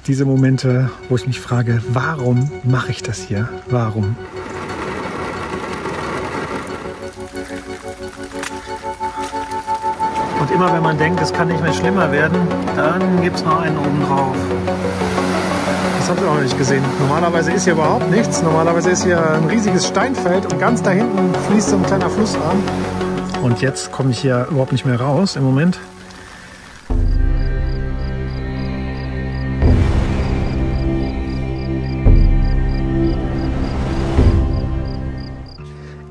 diese Momente, wo ich mich frage, warum mache ich das hier? Warum? Und immer wenn man denkt, es kann nicht mehr schlimmer werden, dann gibt es noch einen oben drauf. Das habt ihr auch noch nicht gesehen. Normalerweise ist hier überhaupt nichts. Normalerweise ist hier ein riesiges Steinfeld und ganz da hinten fließt so ein kleiner Flussarm. Und jetzt komme ich hier überhaupt nicht mehr raus im Moment.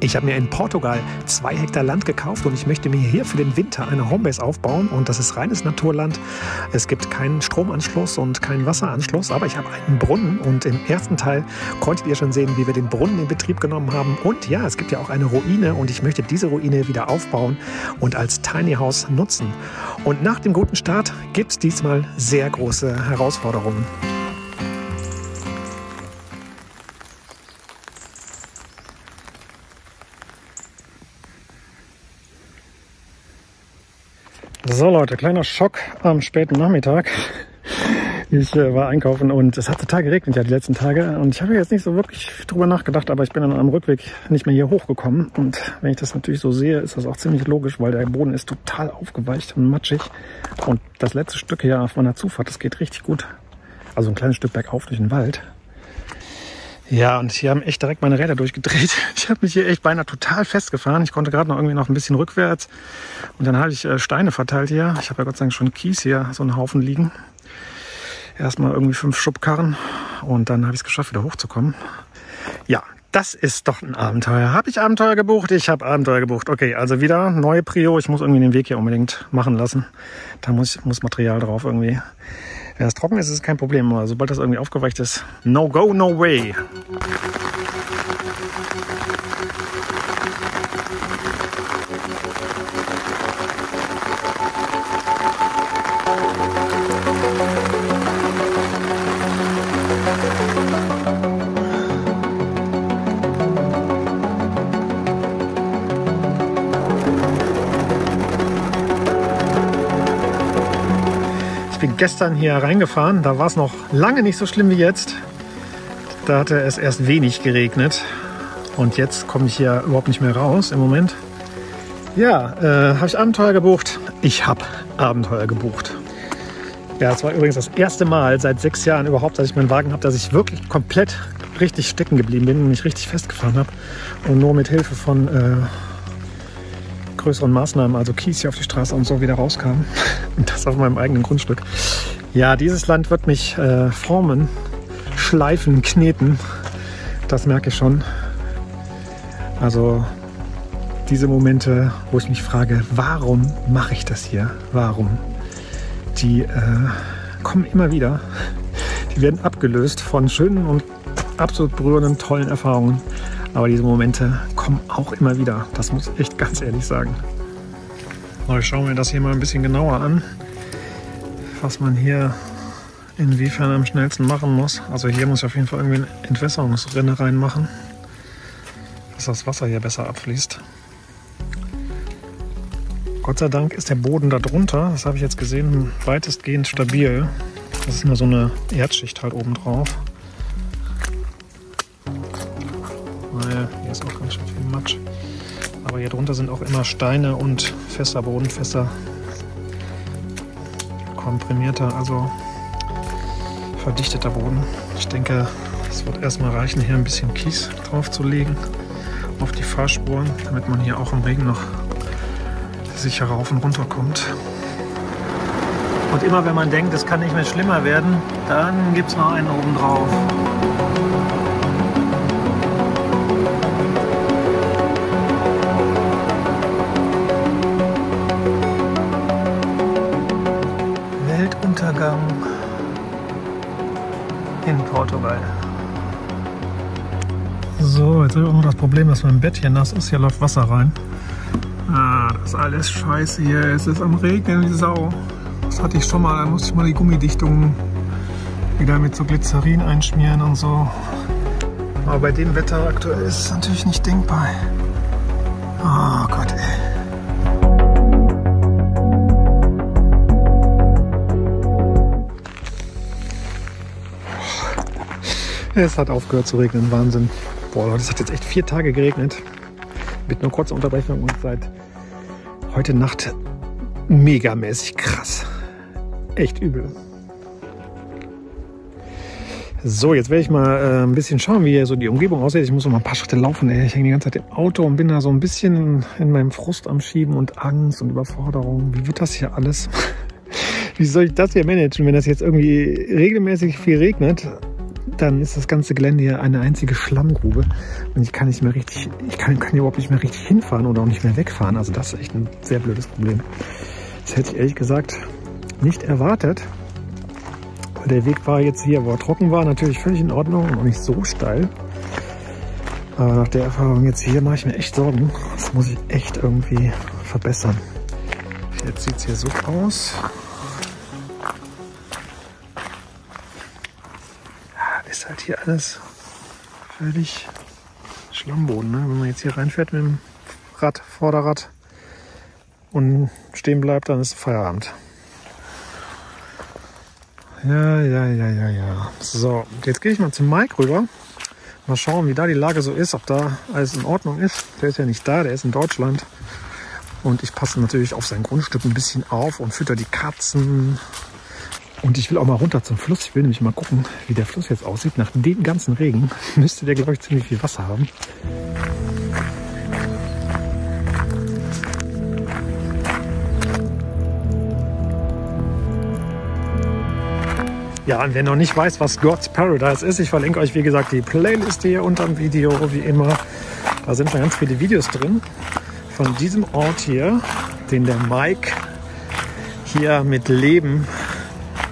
Ich habe mir in Portugal 2 Hektar Land gekauft und ich möchte mir hier für den Winter eine Homebase aufbauen. Und das ist reines Naturland. Es gibt keinen Stromanschluss und keinen Wasseranschluss, aber ich habe einen Brunnen. Und im ersten Teil konntet ihr schon sehen, wie wir den Brunnen in Betrieb genommen haben. Und ja, es gibt ja auch eine Ruine und ich möchte diese Ruine wieder aufbauen und als Tiny House nutzen. Und nach dem guten Start gibt es diesmal sehr große Herausforderungen. So Leute, kleiner Schock am späten Nachmittag. Ich war einkaufen und es hat total geregnet ja die letzten Tage und ich habe jetzt nicht so wirklich drüber nachgedacht, aber ich bin dann am Rückweg nicht mehr hier hochgekommen und wenn ich das natürlich so sehe, ist das auch ziemlich logisch, weil der Boden ist total aufgeweicht und matschig und das letzte Stück hier auf meiner Zufahrt, das geht richtig gut, also ein kleines Stück bergauf durch den Wald. Ja, und hier haben echt direkt meine Räder durchgedreht. Ich habe mich hier echt beinahe total festgefahren. Ich konnte gerade noch irgendwie noch ein bisschen rückwärts. Und dann habe ich Steine verteilt hier. Ich habe ja Gott sei Dank schon Kies hier, so einen Haufen liegen. Erstmal irgendwie 5 Schubkarren. Und dann habe ich es geschafft, wieder hochzukommen. Ja, das ist doch ein Abenteuer. Habe ich Abenteuer gebucht? Ich habe Abenteuer gebucht. Okay, also wieder neue Prio. Ich muss irgendwie den Weg hier unbedingt machen lassen. Da muss Material drauf irgendwie. Wenn es trocken ist, ist es kein Problem, aber sobald das irgendwie aufgeweicht ist, no go, no way. Ich bin gestern hier reingefahren, da war es noch lange nicht so schlimm wie jetzt. Da hatte es erst wenig geregnet und jetzt komme ich hier überhaupt nicht mehr raus im Moment. Ja, habe ich Abenteuer gebucht? Ich habe Abenteuer gebucht. Ja, es war übrigens das erste Mal seit 6 Jahren überhaupt, dass ich meinen Wagen habe, dass ich wirklich komplett richtig stecken geblieben bin und mich richtig festgefahren habe und nur mit Hilfe von größeren Maßnahmen, also Kies hier auf die Straße und so wieder rauskam. Und das auf meinem eigenen Grundstück. Ja, dieses Land wird mich formen, schleifen, kneten. Das merke ich schon. Also diese Momente, wo ich mich frage, warum mache ich das hier? Warum? Die kommen immer wieder. Die werden abgelöst von schönen und absolut berührenden, tollen Erfahrungen. Aber diese Momente kommen auch immer wieder. Das muss ich echt ganz ehrlich sagen. So, ich schaue mir das hier mal ein bisschen genauer an, was man hier inwiefern am schnellsten machen muss. Also hier muss ich auf jeden Fall irgendwie eine Entwässerungsrinne reinmachen, dass das Wasser hier besser abfließt. Gott sei Dank ist der Boden da drunter, das habe ich jetzt gesehen, weitestgehend stabil. Das ist nur so eine Erdschicht halt oben drauf. Naja, hier ist auch ganz schön viel Matsch. Aber hier drunter sind auch immer Steine und fester Boden, fester, komprimierter, also verdichteter Boden. Ich denke, es wird erstmal reichen, hier ein bisschen Kies drauf zu legen auf die Fahrspuren, damit man hier auch im Regen noch sicher rauf und runter kommt. Und immer wenn man denkt, es kann nicht mehr schlimmer werden, dann gibt es noch einen oben drauf. Weltuntergang in Portugal. So, jetzt habe ich auch noch das Problem, dass mein Bett hier nass ist. Hier läuft Wasser rein. Ah, das ist alles scheiße hier. Es ist am Regnen wie Sau. Das hatte ich schon mal. Da musste ich mal die Gummidichtungen wieder mit so Glycerin einschmieren und so. Aber bei dem Wetter aktuell ist es natürlich nicht denkbar. Oh Gott, ey. Es hat aufgehört zu regnen, Wahnsinn. Boah Leute, es hat jetzt echt 4 Tage geregnet. Mit nur kurzer Unterbrechung und seit heute Nacht megamäßig krass. Echt übel. So, jetzt werde ich mal ein bisschen schauen, wie hier so die Umgebung aussieht. Ich muss noch mal ein paar Schritte laufen. Ey. Ich hänge die ganze Zeit im Auto und bin da so ein bisschen in meinem Frust am Schieben und Angst und Überforderung. Wie wird das hier alles? Wie soll ich das hier managen, wenn das jetzt irgendwie regelmäßig viel regnet? Dann ist das ganze Gelände hier eine einzige Schlammgrube und ich kann nicht mehr richtig, kann hier überhaupt nicht mehr richtig hinfahren oder auch nicht mehr wegfahren. Also das ist echt ein sehr blödes Problem. Das hätte ich ehrlich gesagt nicht erwartet. Weil der Weg war jetzt hier, wo er trocken war, natürlich völlig in Ordnung und auch nicht so steil. Aber nach der Erfahrung jetzt hier mache ich mir echt Sorgen. Das muss ich echt irgendwie verbessern. Jetzt sieht es hier so aus. Ist halt hier alles völlig Schlammboden. Ne? Wenn man jetzt hier reinfährt mit dem Rad, Vorderrad und stehen bleibt, dann ist Feierabend. Ja. So, jetzt gehe ich mal zum Mike rüber. Mal schauen, wie da die Lage so ist, ob da alles in Ordnung ist. Der ist ja nicht da, der ist in Deutschland. Und ich passe natürlich auf sein Grundstück ein bisschen auf und fütter die Katzen. Und ich will auch mal runter zum Fluss. Ich will nämlich mal gucken, wie der Fluss jetzt aussieht. Nach dem ganzen Regen müsste der, glaube ich, ziemlich viel Wasser haben. Ja, und wer noch nicht weiß, was God's Paradise ist, ich verlinke euch, wie gesagt, die Playlist hier unter dem Video, wie immer. Da sind schon ganz viele Videos drin von diesem Ort hier, den der Mike hier mit Leben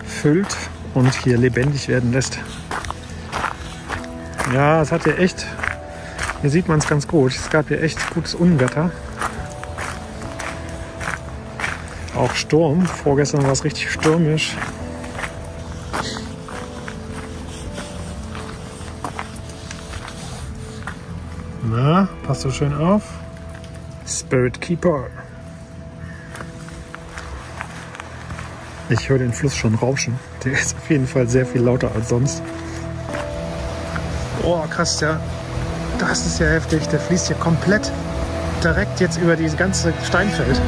füllt und hier lebendig werden lässt. Ja, es hat hier echt, hier sieht man es ganz gut, es gab hier echt gutes Unwetter. Auch Sturm, vorgestern war es richtig stürmisch. Na, passt so schön auf. Spirit Keeper. Ich höre den Fluss schon rauschen. Der ist auf jeden Fall sehr viel lauter als sonst. Oh, krass, ja. Das ist ja heftig. Der fließt hier komplett direkt jetzt über dieses ganze Steinfeld.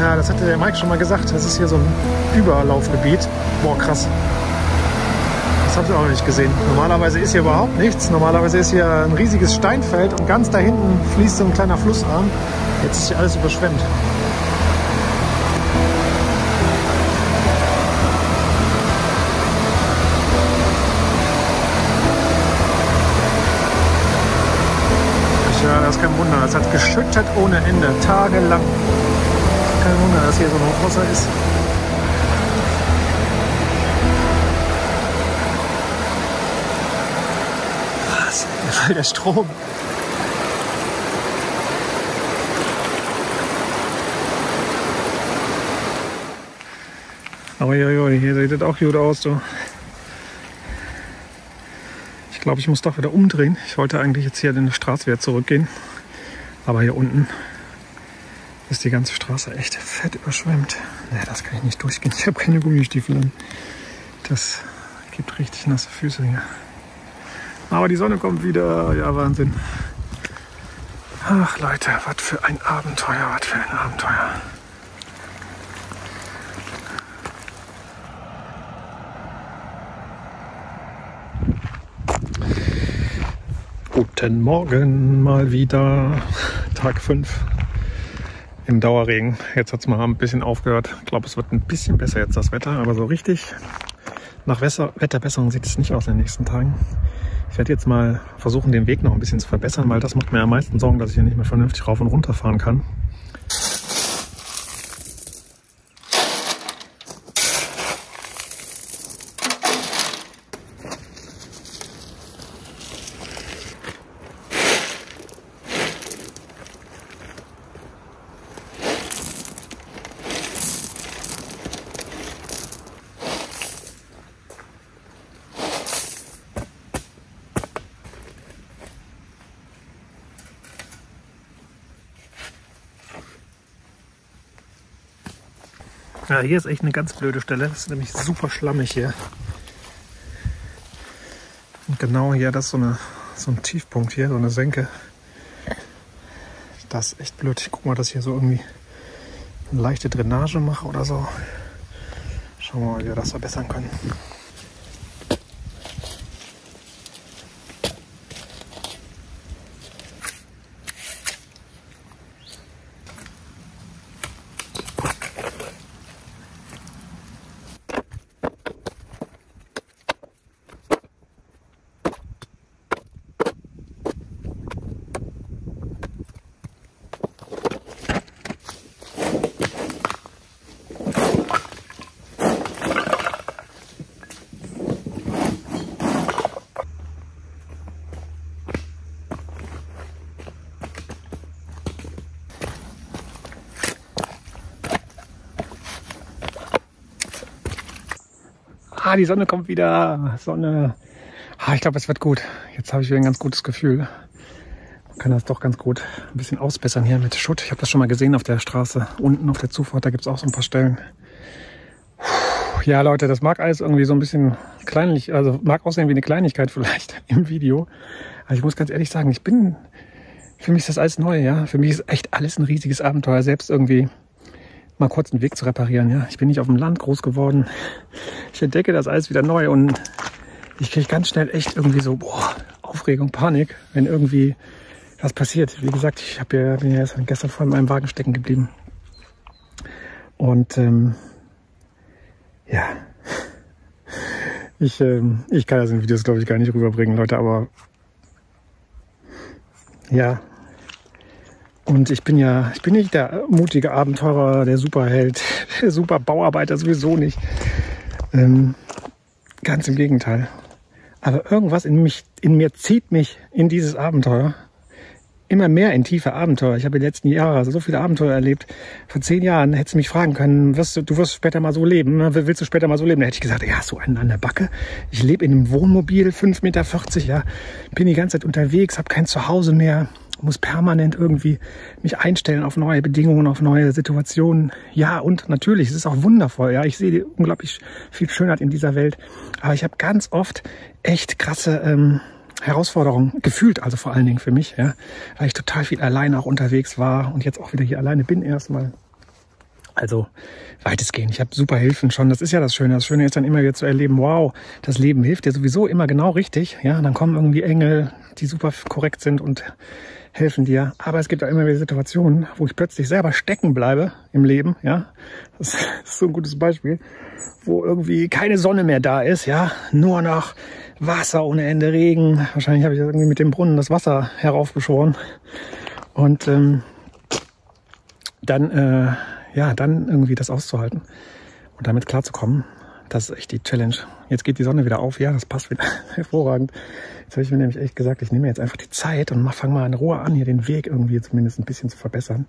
Ja, das hatte der Mike schon mal gesagt. Das ist hier so ein Überlaufgebiet. Boah, krass. Das habe ich auch noch nicht gesehen. Normalerweise ist hier überhaupt nichts. Normalerweise ist hier ein riesiges Steinfeld und ganz da hinten fließt so ein kleiner Flussarm. Jetzt ist hier alles überschwemmt. Ja, das ist kein Wunder. Es hat geschüttet ohne Ende, tagelang. Kein Wunder, dass hier so noch Wasser ist. Was? Mir fällt der Strom. Aber hier sieht das auch gut aus. So. Ich glaube, ich muss doch wieder umdrehen. Ich wollte eigentlich jetzt hier den Straße wieder zurückgehen. Aber hier unten ist die ganze Straße echt fett überschwemmt. Nee, das kann ich nicht durchgehen. Ich habe keine Gummistiefel an. Das gibt richtig nasse Füße hier. Aber die Sonne kommt wieder. Ja, Wahnsinn. Ach Leute, was für ein Abenteuer, was für ein Abenteuer. Guten Morgen mal wieder. Tag 5 im Dauerregen. Jetzt hat es mal ein bisschen aufgehört. Ich glaube, es wird ein bisschen besser jetzt das Wetter, aber so richtig nach Wetterbesserung sieht es nicht aus in den nächsten Tagen. Ich werde jetzt mal versuchen, den Weg noch ein bisschen zu verbessern, weil das macht mir am meisten Sorgen, dass ich hier nicht mehr vernünftig rauf und runter fahren kann. Ja, hier ist echt eine ganz blöde Stelle. Das ist nämlich super schlammig hier. Und genau hier, das ist so ein Tiefpunkt hier, so eine Senke. Das ist echt blöd. Ich guck mal, dass ich hier so irgendwie eine leichte Drainage mache oder so. Schauen wir mal, wie wir das verbessern können. Ah, die Sonne kommt wieder. Sonne. Ah, ich glaube, es wird gut. Jetzt habe ich wieder ein ganz gutes Gefühl. Man kann das doch ganz gut ein bisschen ausbessern hier mit Schutt. Ich habe das schon mal gesehen auf der Straße. Unten auf der Zufahrt, da gibt es auch so ein paar Stellen. Ja, Leute, das mag alles irgendwie so ein bisschen kleinlich, also mag aussehen wie eine Kleinigkeit vielleicht im Video. Aber ich muss ganz ehrlich sagen, für mich ist das alles neu, ja. Für mich ist echt alles ein riesiges Abenteuer, selbst irgendwie mal kurz einen Weg zu reparieren, ja. Ich bin nicht auf dem Land groß geworden. Ich entdecke das alles wieder neu und ich kriege ganz schnell echt irgendwie so, Aufregung, Panik, wenn irgendwie was passiert. Wie gesagt, bin ja gestern voll in meinem Wagen stecken geblieben. Und ja, ich kann das in Videos, glaube ich, gar nicht rüberbringen, Leute, aber ja. Und ich bin nicht der mutige Abenteurer, der Superheld, der super Bauarbeiter, sowieso nicht. Ganz im Gegenteil. Aber irgendwas in mir zieht mich in dieses Abenteuer. Immer mehr in tiefe Abenteuer. Ich habe die letzten Jahre so viele Abenteuer erlebt. Vor 10 Jahren hättest du mich fragen können, du wirst später mal so leben. Willst du später mal so leben? Da hätte ich gesagt, ja, so einen an der Backe. Ich lebe in einem Wohnmobil, 5,40 Meter, ja. Bin die ganze Zeit unterwegs, habe kein Zuhause mehr. Muss permanent irgendwie mich einstellen auf neue Bedingungen, auf neue Situationen. Ja, und natürlich, es ist auch wundervoll. Ja, ich sehe unglaublich viel Schönheit in dieser Welt. Aber ich habe ganz oft echt krasse Herausforderungen gefühlt, also vor allen Dingen für mich, ja, weil ich total viel alleine auch unterwegs war und jetzt auch wieder hier alleine bin erstmal. Also weitestgehend. Ich habe super Hilfen schon. Das ist ja das Schöne. Das Schöne ist dann immer wieder zu erleben, wow, das Leben hilft dir sowieso immer genau richtig. Ja, dann kommen irgendwie Engel, die super korrekt sind und helfen dir. Aber es gibt auch immer wieder Situationen, wo ich plötzlich selber stecken bleibe im Leben. Ja, das ist so ein gutes Beispiel, wo irgendwie keine Sonne mehr da ist. Ja, nur noch Wasser ohne Ende, Regen. Wahrscheinlich habe ich irgendwie mit dem Brunnen das Wasser heraufbeschworen. Und dann irgendwie das auszuhalten und damit klarzukommen, das ist echt die Challenge. Jetzt geht die Sonne wieder auf, ja, das passt wieder hervorragend. Jetzt habe ich mir nämlich echt gesagt, ich nehme jetzt einfach die Zeit und fange mal in Ruhe an, hier den Weg irgendwie zumindest ein bisschen zu verbessern.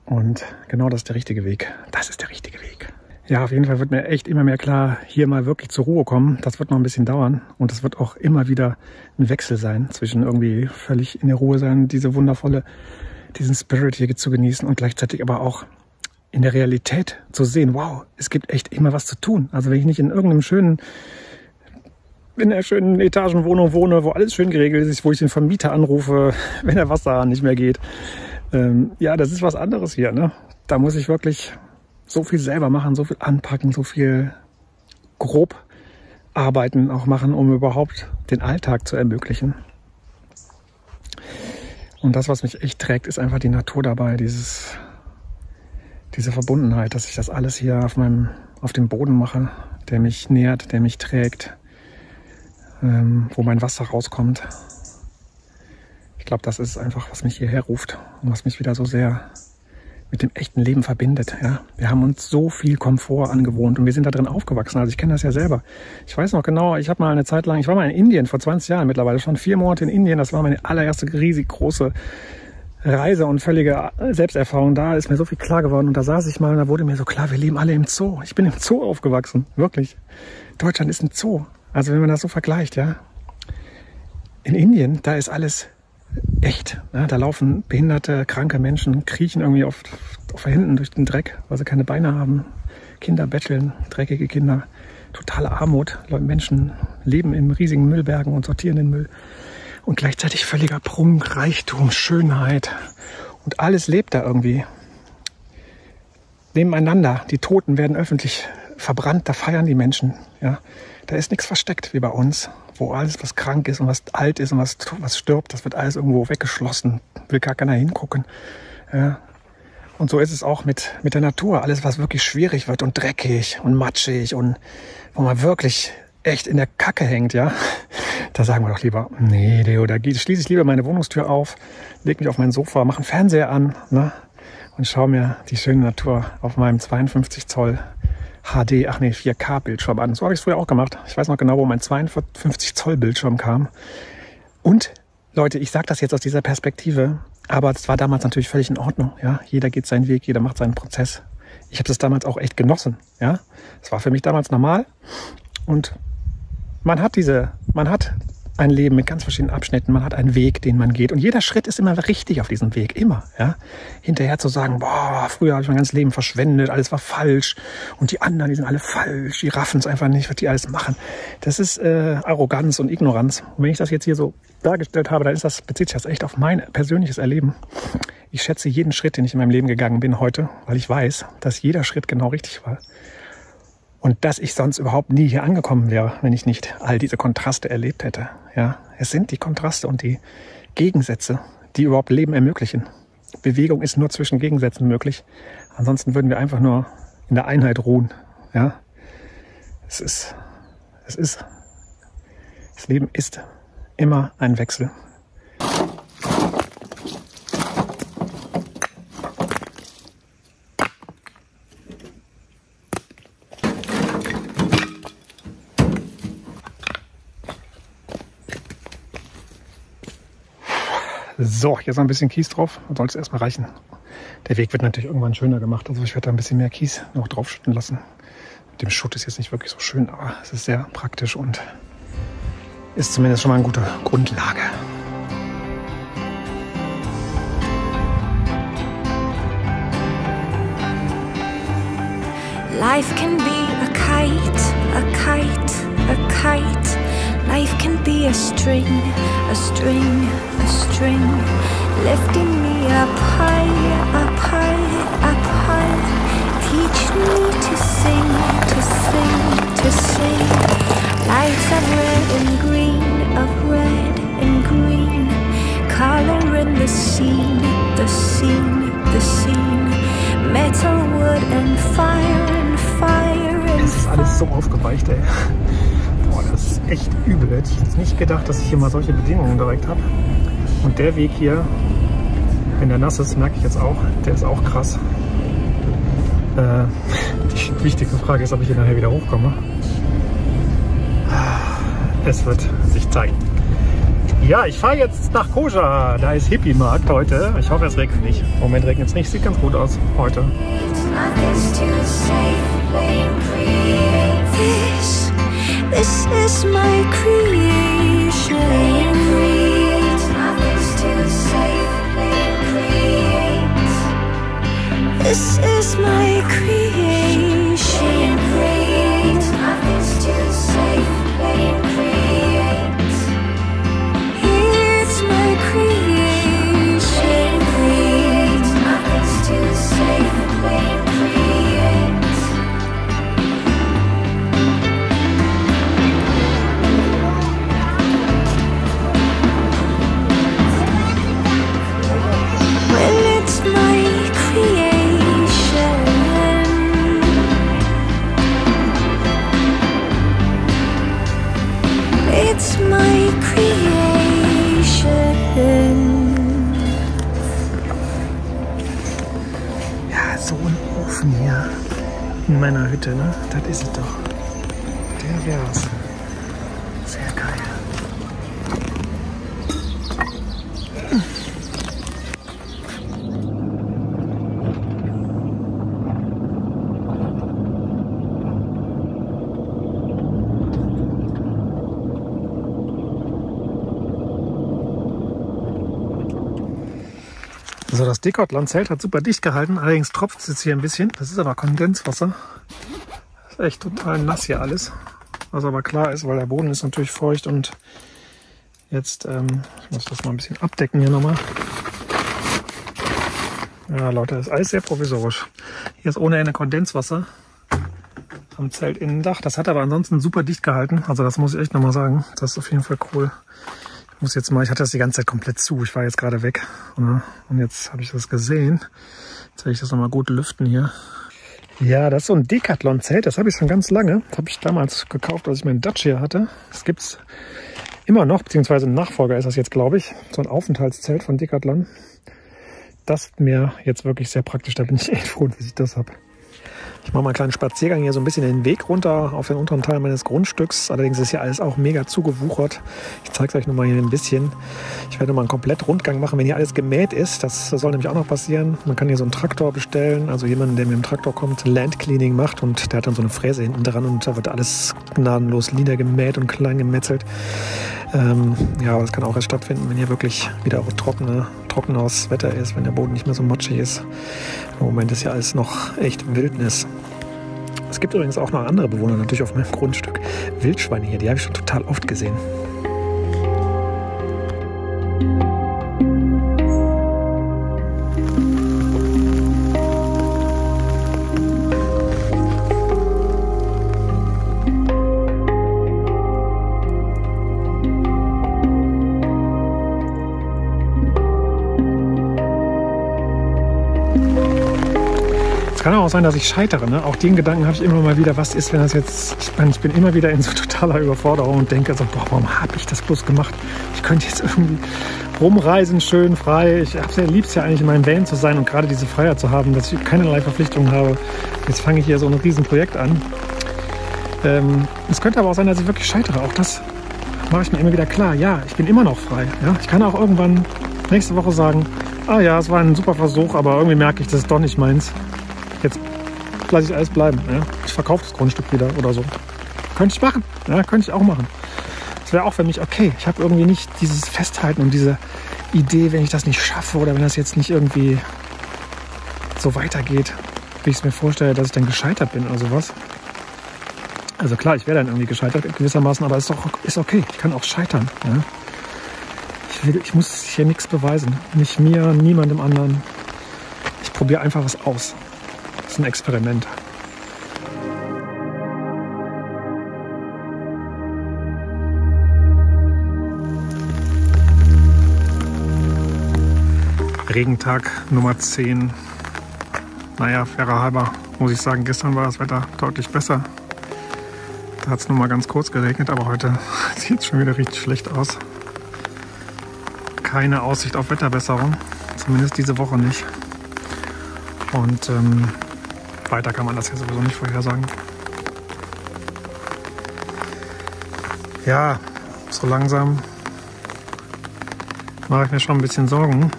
Und genau das ist der richtige Weg. Das ist der richtige Weg. Ja, auf jeden Fall wird mir echt immer mehr klar, hier mal wirklich zur Ruhe kommen. Das wird noch ein bisschen dauern und es wird auch immer wieder ein Wechsel sein zwischen irgendwie völlig in der Ruhe sein, diesen Spirit hier zu genießen und gleichzeitig aber auch in der Realität zu sehen, wow, es gibt echt immer was zu tun. Also wenn ich nicht in einer schönen Etagenwohnung wohne, wo alles schön geregelt ist, wo ich den Vermieter anrufe, wenn der Wasser nicht mehr geht. Ja, das ist was anderes hier, ne? Da muss ich wirklich so viel selber machen, so viel anpacken, so viel grob arbeiten auch machen, um überhaupt den Alltag zu ermöglichen. Und das, was mich echt trägt, ist einfach die Natur dabei, diese Verbundenheit, dass ich das alles hier auf dem Boden mache, der mich nährt, der mich trägt, wo mein Wasser rauskommt. Ich glaube, das ist einfach, was mich hierher ruft und was mich wieder so sehr mit dem echten Leben verbindet. Ja? Wir haben uns so viel Komfort angewohnt und wir sind da drin aufgewachsen. Also ich kenne das ja selber. Ich weiß noch genau, ich war mal in Indien vor 20 Jahren mittlerweile, schon 4 Monate in Indien. Das war meine allererste riesig große Reise und völlige Selbsterfahrung. Da ist mir so viel klar geworden und da saß ich mal und da wurde mir so klar, wir leben alle im Zoo. Ich bin im Zoo aufgewachsen, wirklich. Deutschland ist ein Zoo. Also wenn man das so vergleicht, ja. In Indien, da ist alles echt. Ja, da laufen behinderte, kranke Menschen, kriechen irgendwie auf Händen durch den Dreck, weil sie keine Beine haben. Kinder betteln, dreckige Kinder. totale Armut. Menschen leben in riesigen Müllbergen und sortieren den Müll. Und gleichzeitig völliger Prunk, Reichtum, Schönheit. Und alles lebt da irgendwie nebeneinander. Die Toten werden öffentlich verbrannt, da feiern die Menschen. Ja? Da ist nichts versteckt wie bei uns, wo alles, was krank ist und was alt ist und was stirbt, das wird alles irgendwo weggeschlossen. Will gar keiner hingucken. Ja? Und so ist es auch mit der Natur. Alles, was wirklich schwierig wird und dreckig und matschig und wo man wirklich echt in der Kacke hängt, ja, da sagen wir doch lieber, nee, Deo, da schließe ich lieber meine Wohnungstür auf, leg mich auf mein Sofa, mache einen Fernseher an, ne, und schaue mir die schöne Natur auf meinem 52 Zoll 4K Bildschirm an. So habe ich es früher auch gemacht. Ich weiß noch genau, wo mein 52 Zoll Bildschirm kam. Und Leute, ich sage das jetzt aus dieser Perspektive, aber es war damals natürlich völlig in Ordnung. Ja? Jeder geht seinen Weg, jeder macht seinen Prozess. Ich habe das damals auch echt genossen. Ja? Es war für mich damals normal. Und man hat ein Leben mit ganz verschiedenen Abschnitten. Man hat einen Weg, den man geht. Und jeder Schritt ist immer richtig auf diesem Weg. Immer. Ja? Hinterher zu sagen, boah, früher habe ich mein ganzes Leben verschwendet, alles war falsch. Und die anderen, die sind alle falsch. Die raffen es einfach nicht, was die alles machen. Das ist Arroganz und Ignoranz. Und wenn ich das jetzt hier so dargestellt habe, dann bezieht sich das echt auf mein persönliches Erleben. Ich schätze jeden Schritt, den ich in meinem Leben gegangen bin heute, weil ich weiß, dass jeder Schritt genau richtig war. Und dass ich sonst überhaupt nie hier angekommen wäre, wenn ich nicht all diese Kontraste erlebt hätte. Ja, es sind die Kontraste und die Gegensätze, die überhaupt Leben ermöglichen. Bewegung ist nur zwischen Gegensätzen möglich. Ansonsten würden wir einfach nur in der Einheit ruhen. Ja, das Leben ist immer ein Wechsel. So, jetzt noch ein bisschen Kies drauf. Soll es erstmal reichen. Der Weg wird natürlich irgendwann schöner gemacht. Also ich werde da ein bisschen mehr Kies noch draufschütten lassen. Mit dem Schutt ist jetzt nicht wirklich so schön, aber es ist sehr praktisch und ist zumindest schon mal eine gute Grundlage. Life can be a kite, a kite, a kite. Life can be a string, a string, a string. Lifting me up high, up high, up high. Teach me to sing, to sing, to sing. Lights of red and green, of red and green. Coloring the scene, the scene, the scene. Metal, wood and fire and fire and Es ist alles so aufgeweicht, ey. Boah, das ist echt übel. Hätte ich jetzt nicht gedacht, dass ich hier mal solche Bedingungen direkt habe. Und der Weg hier, wenn der nass ist, merke ich jetzt auch, der ist auch krass. Die wichtige Frage ist, ob ich hier nachher wieder hochkomme. Es wird sich zeigen. Ja, ich fahre jetzt nach Koja. Da ist Hippie-Markt heute. Ich hoffe, es regnet nicht. Im Moment regnet es nicht. Sieht ganz gut aus heute. This is my creation. This is my creation. It's my creation. Well, it's my creation. It's my creation. Ja, so ein Ofen hier in meiner Hütte, ne? Das ist es doch. Der wär's. Sehr geil. So, das Decathlon-Zelt hat super dicht gehalten, allerdings tropft es jetzt hier ein bisschen. Das ist aber Kondenswasser. Ist echt total nass hier alles. Was aber klar ist, weil der Boden ist natürlich feucht und jetzt, ich muss das mal ein bisschen abdecken hier nochmal. Ja, Leute, das ist alles sehr provisorisch. Hier ist ohne Ende Kondenswasser am Zeltinnendach. Das hat aber ansonsten super dicht gehalten. Also das muss ich echt nochmal sagen. Das ist auf jeden Fall cool. Ich muss jetzt mal, ich hatte das die ganze Zeit komplett zu. Ich war jetzt gerade weg. Und jetzt habe ich das gesehen. Jetzt werde ich das nochmal gut lüften hier. Ja, das ist so ein Decathlon-Zelt. Das habe ich schon ganz lange. Das habe ich damals gekauft, als ich meinen Dacia hatte. Das gibt's immer noch, beziehungsweise ein Nachfolger ist das jetzt, glaube ich. So ein Aufenthaltszelt von Decathlon. Das ist mir jetzt wirklich sehr praktisch. Da bin ich echt froh, dass ich das habe. Ich mache mal einen kleinen Spaziergang hier so ein bisschen den Weg runter auf den unteren Teil meines Grundstücks. Allerdings ist hier alles auch mega zugewuchert. Ich zeige es euch nochmal hier ein bisschen. Ich werde mal einen komplett Rundgang machen, wenn hier alles gemäht ist. Das soll nämlich auch noch passieren. Man kann hier so einen Traktor bestellen. Also jemanden, der mit dem Traktor kommt, Landcleaning macht. Und der hat dann so eine Fräse hinten dran. Und da wird alles gnadenlos niedergemäht und klein gemetzelt. Ja, aber das kann auch erst stattfinden, wenn hier wirklich wieder trockenes Wetter ist, wenn der Boden nicht mehr so matschig ist. Im Moment ist ja alles noch echt Wildnis. Es gibt übrigens auch noch andere Bewohner natürlich auf meinem Grundstück. Wildschweine hier, die habe ich schon total oft gesehen. Es kann auch sein, dass ich scheitere. Ne? Auch den Gedanken habe ich immer mal wieder, was ist, wenn das jetzt... Ich bin immer wieder in so totaler Überforderung und denke so, boah, warum habe ich das bloß gemacht? Ich könnte jetzt irgendwie rumreisen, schön, frei. Ich habe es ja liebst ja eigentlich in meinem Van zu sein und gerade diese Freiheit zu haben, dass ich keinerlei Verpflichtungen habe. Jetzt fange ich hier so ein Riesenprojekt an. Es könnte aber auch sein, dass ich wirklich scheitere. Auch das mache ich mir immer wieder klar. Ja, ich bin immer noch frei. Ja? Ich kann auch irgendwann nächste Woche sagen, ah ja, es war ein super Versuch, aber irgendwie merke ich, das ist doch nicht meins. Jetzt lasse ich alles bleiben. Ja? Ich verkaufe das Grundstück wieder oder so. Könnte ich machen. Ja, könnte ich auch machen. Das wäre auch für mich okay. Ich habe irgendwie nicht dieses Festhalten und diese Idee, wenn ich das nicht schaffe oder wenn das jetzt nicht irgendwie so weitergeht, wie ich es mir vorstelle, dass ich dann gescheitert bin oder sowas. Also klar, ich wäre dann irgendwie gescheitert gewissermaßen, aber ist okay. Ich kann auch scheitern. Ja? Ich muss hier nichts beweisen. Nicht mir, niemandem anderen. Ich probiere einfach was aus. Das ist ein Experiment. Regentag Nummer 10. Naja, fairer halber muss ich sagen, gestern war das Wetter deutlich besser. Da hat es nur mal ganz kurz geregnet, aber heute sieht es schon wieder richtig schlecht aus. Keine Aussicht auf Wetterbesserung, zumindest diese Woche nicht. Und weiter kann man das ja sowieso nicht vorhersagen. Ja, so langsam mache ich mir schon ein bisschen Sorgen.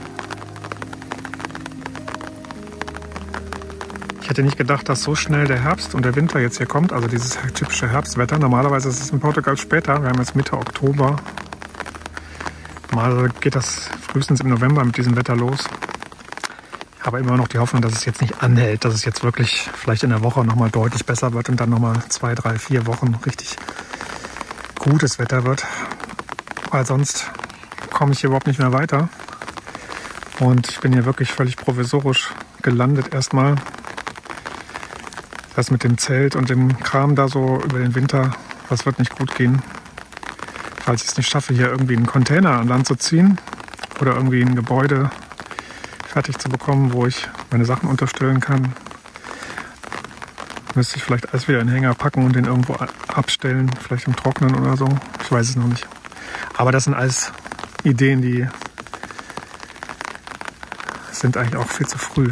Ich hätte nicht gedacht, dass so schnell der Herbst und der Winter jetzt hier kommt, also dieses typische Herbstwetter. Normalerweise ist es in Portugal später, wir haben jetzt Mitte Oktober. Mal geht das frühestens im November mit diesem Wetter los. Ich habe immer noch die Hoffnung, dass es jetzt nicht anhält, dass es jetzt wirklich vielleicht in der Woche nochmal deutlich besser wird und dann nochmal 2, 3, 4 Wochen richtig gutes Wetter wird. Weil sonst komme ich hier überhaupt nicht mehr weiter. Und ich bin hier wirklich völlig provisorisch gelandet erstmal. Das mit dem Zelt und dem Kram da so über den Winter, das wird nicht gut gehen. Falls ich es nicht schaffe, hier irgendwie einen Container an Land zu ziehen oder irgendwie ein Gebäude fertig zu bekommen, wo ich meine Sachen unterstellen kann, müsste ich vielleicht alles wieder in den Hänger packen und den irgendwo abstellen, vielleicht im Trocknen oder so. Ich weiß es noch nicht. Aber das sind alles Ideen, die sind eigentlich auch viel zu früh.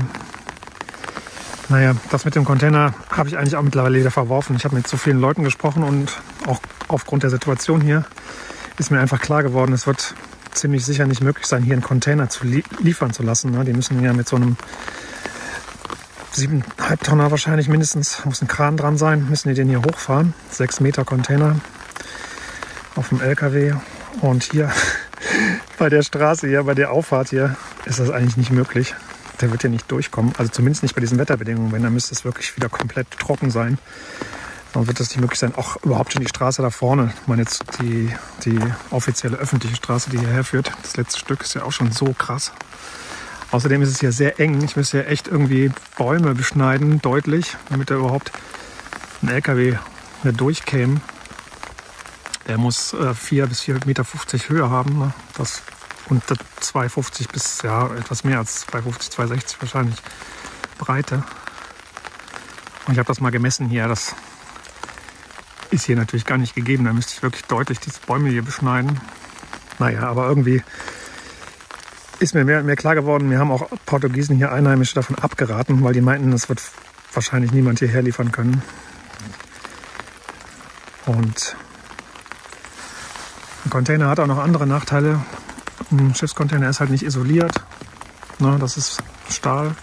Naja, das mit dem Container habe ich eigentlich auch mittlerweile wieder verworfen. Ich habe mit so vielen Leuten gesprochen und auch aufgrund der Situation hier ist mir einfach klar geworden, es wird ziemlich sicher nicht möglich sein, hier einen Container zu liefern zu lassen. Die müssen ja mit so einem 7,5 Tonner wahrscheinlich mindestens, muss ein Kran dran sein, müssen die den hier hochfahren. 6 Meter Container auf dem LKW. Und hier bei der Straße hier, bei der Auffahrt hier, ist das eigentlich nicht möglich. Der wird hier nicht durchkommen. Also zumindest nicht bei diesen Wetterbedingungen. Wenn, dann müsste es wirklich wieder komplett trocken sein. dann wird es nicht möglich sein. Auch überhaupt schon die Straße da vorne. Ich meine jetzt die offizielle öffentliche Straße, die hierher führt. Das letzte Stück ist ja auch schon so krass. Außerdem ist es hier sehr eng. Ich müsste ja echt irgendwie Bäume beschneiden, deutlich, damit da überhaupt ein LKW hier durchkäme. Der muss 4 bis 4,50 Meter Höhe haben. Ne? Das, und 2,50 bis, ja, etwas mehr als 2,50, 2,60 wahrscheinlich Breite. Und ich habe das mal gemessen hier. Das ist hier natürlich gar nicht gegeben. Da müsste ich wirklich deutlich diese Bäume hier beschneiden. Naja, aber irgendwie ist mir mehr klar geworden. Mir haben auch Portugiesen hier Einheimische davon abgeraten, weil die meinten, das wird wahrscheinlich niemand hierher liefern können. Und ein Container hat auch noch andere Nachteile. Ein Schiffscontainer ist halt nicht isoliert. Ne, das ist Stahl.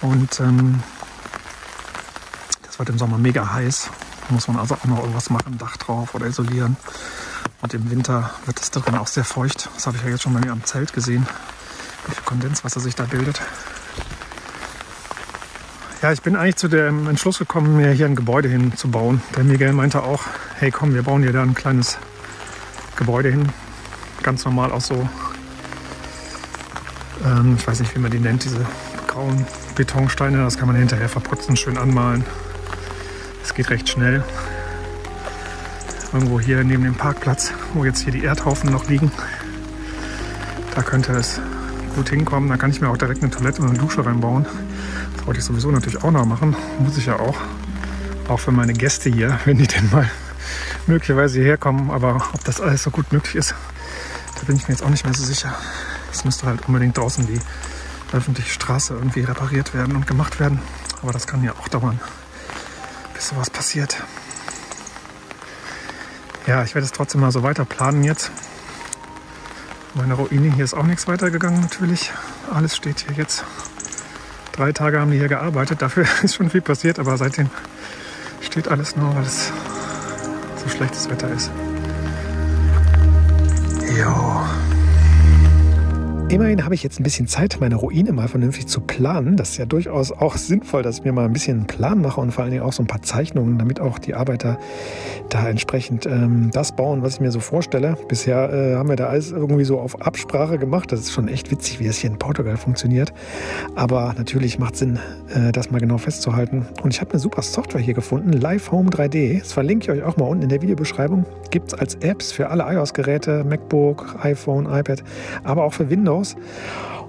Und das wird im Sommer mega heiß. Da muss man also auch noch irgendwas machen, Dach drauf oder isolieren. Und im Winter wird es darin auch sehr feucht. Das habe ich ja jetzt schon bei mir am Zelt gesehen, wie viel Kondenswasser sich da bildet. Ja, ich bin eigentlich zu dem Entschluss gekommen, mir hier ein Gebäude hinzubauen. Der Miguel meinte auch, hey komm, wir bauen hier da ein kleines Gebäude hin. Ganz normal auch so, ich weiß nicht, wie man die nennt, diese grauen Betonsteine. Das kann man hinterher verputzen, schön anmalen. Es geht recht schnell. Irgendwo hier neben dem Parkplatz, wo jetzt hier die Erdhaufen noch liegen. Da könnte es gut hinkommen. Da kann ich mir auch direkt eine Toilette und eine Dusche reinbauen. Das wollte ich sowieso natürlich auch noch machen. Muss ich ja auch. Auch für meine Gäste hier, wenn die denn mal möglicherweise hierher kommen. Aber ob das alles so gut möglich ist, da bin ich mir jetzt auch nicht mehr so sicher. Es müsste halt unbedingt draußen die öffentliche Straße irgendwie repariert werden und gemacht werden. Aber das kann ja auch dauern, bis sowas passiert. Ja, ich werde es trotzdem mal so weiter planen jetzt. Meine Ruine hier ist auch nichts weitergegangen natürlich. Alles steht hier jetzt. 3 Tage haben die hier gearbeitet. Dafür ist schon viel passiert, aber seitdem steht alles nur, weil es so schlechtes Wetter ist. Jo. Immerhin habe ich jetzt ein bisschen Zeit, meine Ruine mal vernünftig zu planen. Das ist ja durchaus auch sinnvoll, dass ich mir mal ein bisschen einen Plan mache und vor allen Dingen auch so ein paar Zeichnungen, damit auch die Arbeiter da entsprechend das bauen, was ich mir so vorstelle. Bisher haben wir da alles irgendwie so auf Absprache gemacht. Das ist schon echt witzig, wie es hier in Portugal funktioniert. Aber natürlich macht es Sinn, das mal genau festzuhalten. Und ich habe eine super Software hier gefunden, Livehome 3D. Das verlinke ich euch auch mal unten in der Videobeschreibung. Gibt es als Apps für alle iOS-Geräte, MacBook, iPhone, iPad, aber auch für Windows.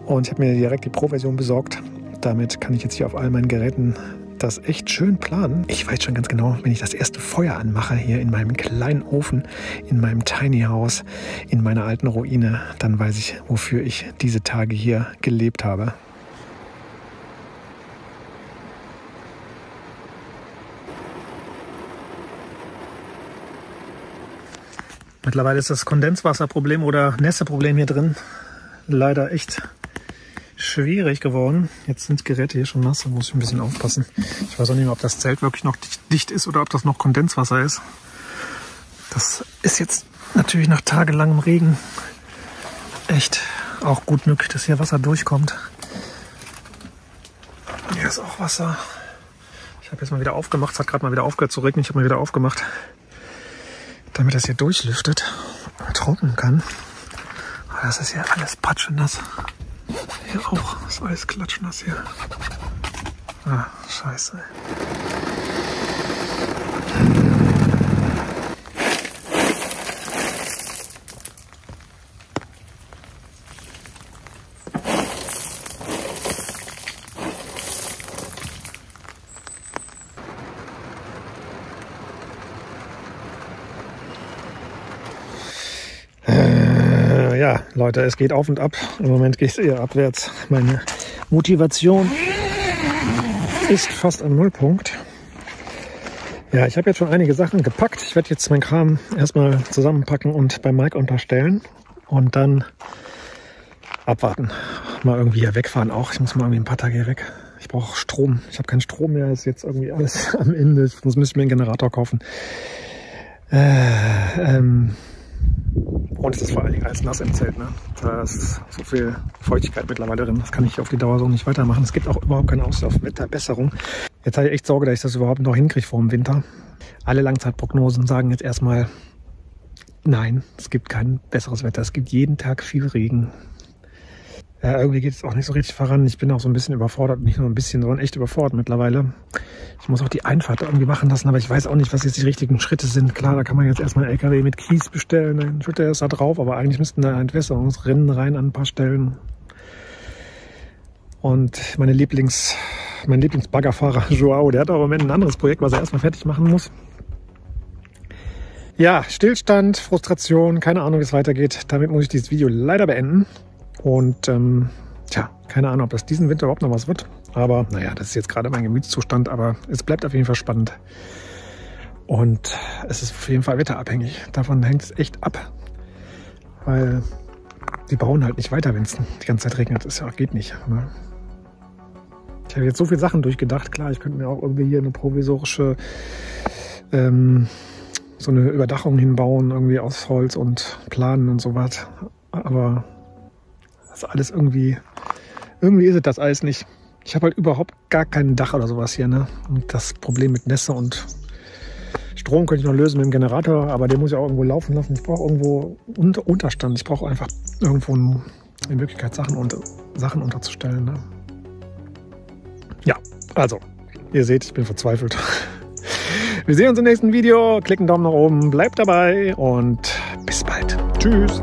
Und ich habe mir direkt die Pro-Version besorgt. Damit kann ich jetzt hier auf all meinen Geräten das echt schön planen. Ich weiß schon ganz genau, wenn ich das erste Feuer anmache hier in meinem kleinen Ofen, in meinem Tiny House, in meiner alten Ruine, dann weiß ich, wofür ich diese Tage hier gelebt habe. Mittlerweile ist das Kondenswasserproblem oder Nässeproblem hier drin leider echt schwierig geworden. Jetzt sind die Geräte hier schon nass, da muss ich ein bisschen aufpassen. Ich weiß auch nicht mehr, ob das Zelt wirklich noch dicht ist oder ob das noch Kondenswasser ist. Das ist jetzt natürlich nach tagelangem Regen echt auch gut möglich, dass hier Wasser durchkommt. Hier ist auch Wasser. Ich habe jetzt mal wieder aufgemacht, es hat gerade mal wieder aufgehört zu regnen. Ich habe mal wieder aufgemacht, damit das hier durchlüftet und trocknen kann. Aber das ist hier alles patschnass. Hier auch, das ist alles klatschnass hier. Ah, scheiße. Ja, Leute, es geht auf und ab. Im Moment geht es eher abwärts. Meine Motivation ist fast am Nullpunkt. Ja, ich habe jetzt schon einige Sachen gepackt. Ich werde jetzt meinen Kram erstmal zusammenpacken und bei Mike unterstellen. Und dann abwarten. Mal irgendwie hier wegfahren auch. Ich muss mal irgendwie ein paar Tage hier weg. Ich brauche Strom. Ich habe keinen Strom mehr. Ist jetzt irgendwie alles am Ende. Ich müsste mir einen Generator kaufen. Und es ist vor allen Dingen alles nass im Zelt. Ne? Da ist so viel Feuchtigkeit mittlerweile drin. Das kann ich auf die Dauer so nicht weitermachen. Es gibt auch überhaupt keine Auslaufwetterbesserung. Jetzt habe ich echt Sorge, dass ich das überhaupt noch hinkriege vor dem Winter. Alle Langzeitprognosen sagen jetzt erstmal, nein, es gibt kein besseres Wetter. Es gibt jeden Tag viel Regen. Ja, irgendwie geht es auch nicht so richtig voran. Ich bin auch so ein bisschen überfordert. Nicht nur ein bisschen, sondern echt überfordert mittlerweile. Ich muss auch die Einfahrt irgendwie machen lassen, aber ich weiß auch nicht, was jetzt die richtigen Schritte sind. Klar, da kann man jetzt erstmal einen LKW mit Kies bestellen. Dann schüttet er es da drauf, aber eigentlich müssten da Entwässerungsrinnen rein an ein paar Stellen. Und mein Lieblingsbaggerfahrer Joao, der hat auch im Moment ein anderes Projekt, was er erstmal fertig machen muss. Ja, Stillstand, Frustration, keine Ahnung, wie es weitergeht. Damit muss ich dieses Video leider beenden. Und keine Ahnung, ob das diesen Winter überhaupt noch was wird. Aber naja, das ist jetzt gerade mein Gemütszustand, aber es bleibt auf jeden Fall spannend. Und es ist auf jeden Fall wetterabhängig. Davon hängt es echt ab. Weil die bauen halt nicht weiter, wenn es die ganze Zeit regnet. Das geht nicht. Ne? Ich habe jetzt so viele Sachen durchgedacht. Klar, ich könnte mir auch irgendwie hier eine provisorische so eine Überdachung hinbauen, irgendwie aus Holz und planen und so was. Aber das ist alles irgendwie ist es das alles nicht. Ich habe halt überhaupt gar kein Dach oder sowas hier, ne? Und das Problem mit Nässe und Strom könnte ich noch lösen mit dem Generator, aber den muss ich auch irgendwo laufen lassen. Ich brauche irgendwo Unterstand. Ich brauche einfach irgendwo eine Möglichkeit, Sachen unterzustellen. Ne? Ja, also, ihr seht, ich bin verzweifelt. Wir sehen uns im nächsten Video. Klickt einen Daumen nach oben, bleibt dabei und bis bald. Tschüss.